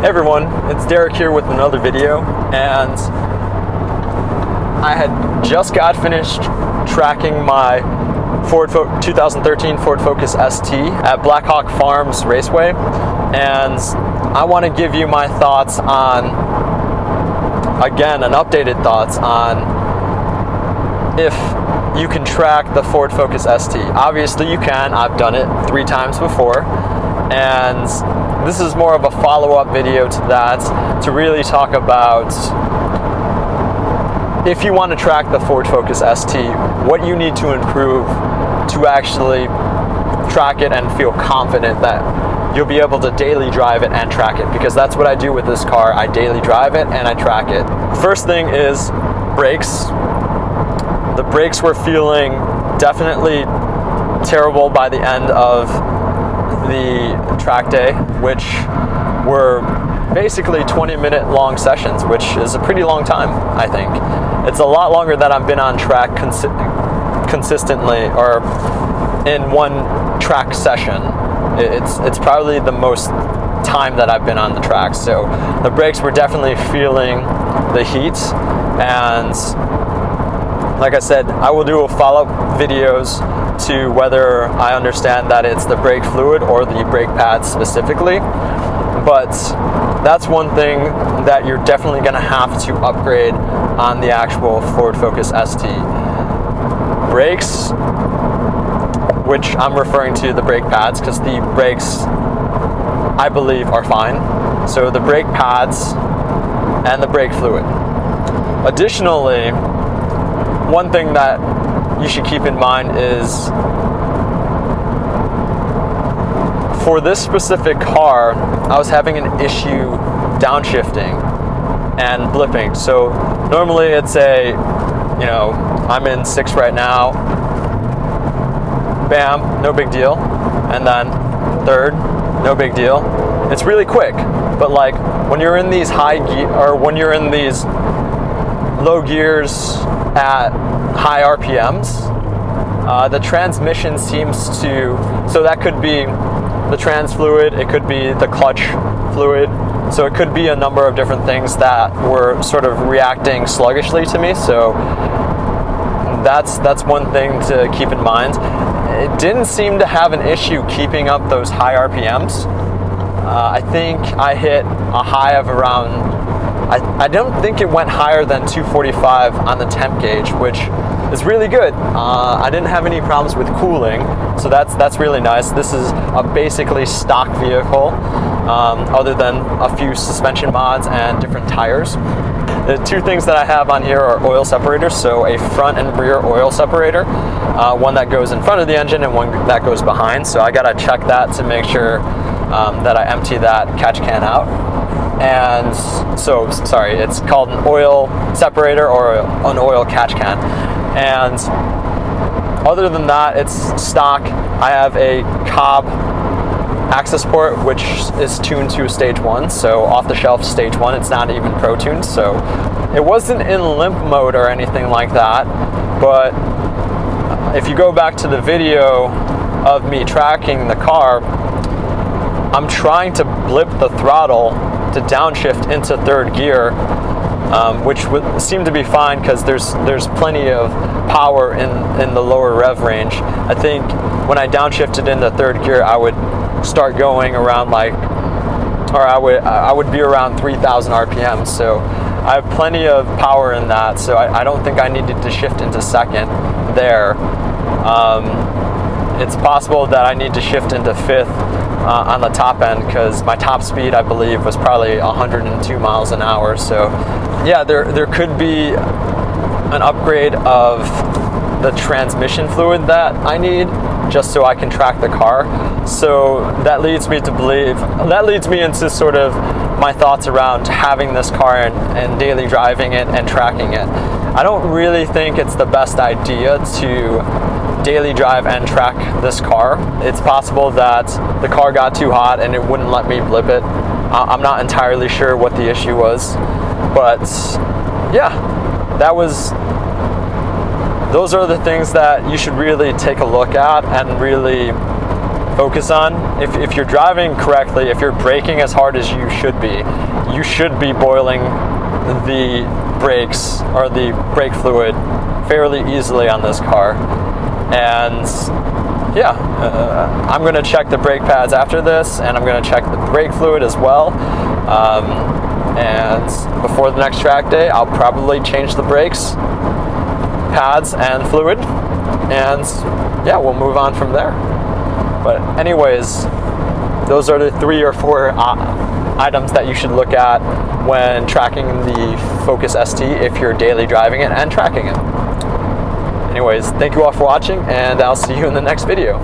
Hey everyone, it's Derek here with another video, and I had just got finished tracking my 2013 Ford Focus ST at Blackhawk Farms Raceway, and I want to give you my thoughts on, again, an updated thoughts on if you can track the Ford Focus ST. Obviously you can. I've done it 3 times before, and this is more of a follow-up video to that, to really talk about if you want to track the Ford Focus ST, what you need to improve to actually track it and feel confident that you'll be able to daily drive it and track it, because that's what I do with this car. I daily drive it and I track it. First thing is brakes. The brakes were feeling definitely terrible by the end of the track day, which were basically 20-minute long sessions, which is a pretty long time, I think. It's a lot longer than I've been on track consistently, or in one track session. It's probably the most time that I've been on the track. So the brakes were definitely feeling the heat, and like I said, I will do a follow-up videos to whether I understand that it's the brake fluid or the brake pads specifically. But that's one thing that you're definitely going to have to upgrade on the actual Ford Focus ST. Brakes, which I'm referring to the brake pads, because the brakes, I believe, are fine. So the brake pads and the brake fluid. Additionally, one thing that you should keep in mind is, for this specific car, I was having an issue downshifting and blipping. So normally it's I'm in 6 right now, bam, no big deal, and then 3rd, no big deal. It's really quick, but like when you're in these high gear, or when you're in these low gears at high RPMs, the transmission seems to, so that could be the trans fluid, it could be the clutch fluid, so it could be a number of different things that were sort of reacting sluggishly to me. So that's one thing to keep in mind. It didn't seem to have an issue keeping up those high RPMs. I think I hit a high of around, I don't think it went higher than 245 on the temp gauge, which is really good. I didn't have any problems with cooling, so that's really nice. This is a basically stock vehicle, other than a few suspension mods and different tires. The 2 things that I have on here are oil separators, so a front and rear oil separator, one that goes in front of the engine and one that goes behind. So I gotta check that to make sure that I empty that catch can out. And so, sorry, it's called an oil separator or an oil catch can. And other than that, it's stock. I have a Cobb access port, which is tuned to stage 1, so off the shelf stage 1. It's not even pro tuned, so it wasn't in limp mode or anything like that. But if you go back to the video of me tracking the car, I'm trying to blip the throttle to downshift into 3rd gear, which would seem to be fine because there's plenty of power in the lower rev range. I think when I downshifted into 3rd gear, I would start going around I would be around 3,000 RPM. So I have plenty of power in that. So I don't think I needed to shift into 2nd there. It's possible that I need to shift into 5th on the top end, because my top speed, I believe, was probably 102 miles an hour. So yeah, there could be an upgrade of the transmission fluid that I need, just so I can track the car. So that leads me into sort of my thoughts around having this car and daily driving it and tracking it. I don't really think it's the best idea to daily drive and track this car. It's possible that the car got too hot and it wouldn't let me blip it. I'm not entirely sure what the issue was, but yeah, those are the things that you should really take a look at and really focus on. If you're driving correctly, if you're braking as hard as you should be boiling the brakes or the brake fluid fairly easily on this car. And yeah, I'm going to check the brake pads after this, and I'm going to check the brake fluid as well. And before the next track day, I'll probably change the brakes, pads, and fluid. And yeah, we'll move on from there. But anyways, those are the 3 or 4 items that you should look at when tracking the Focus ST if you're daily driving it and tracking it. Anyways, thank you all for watching, and I'll see you in the next video.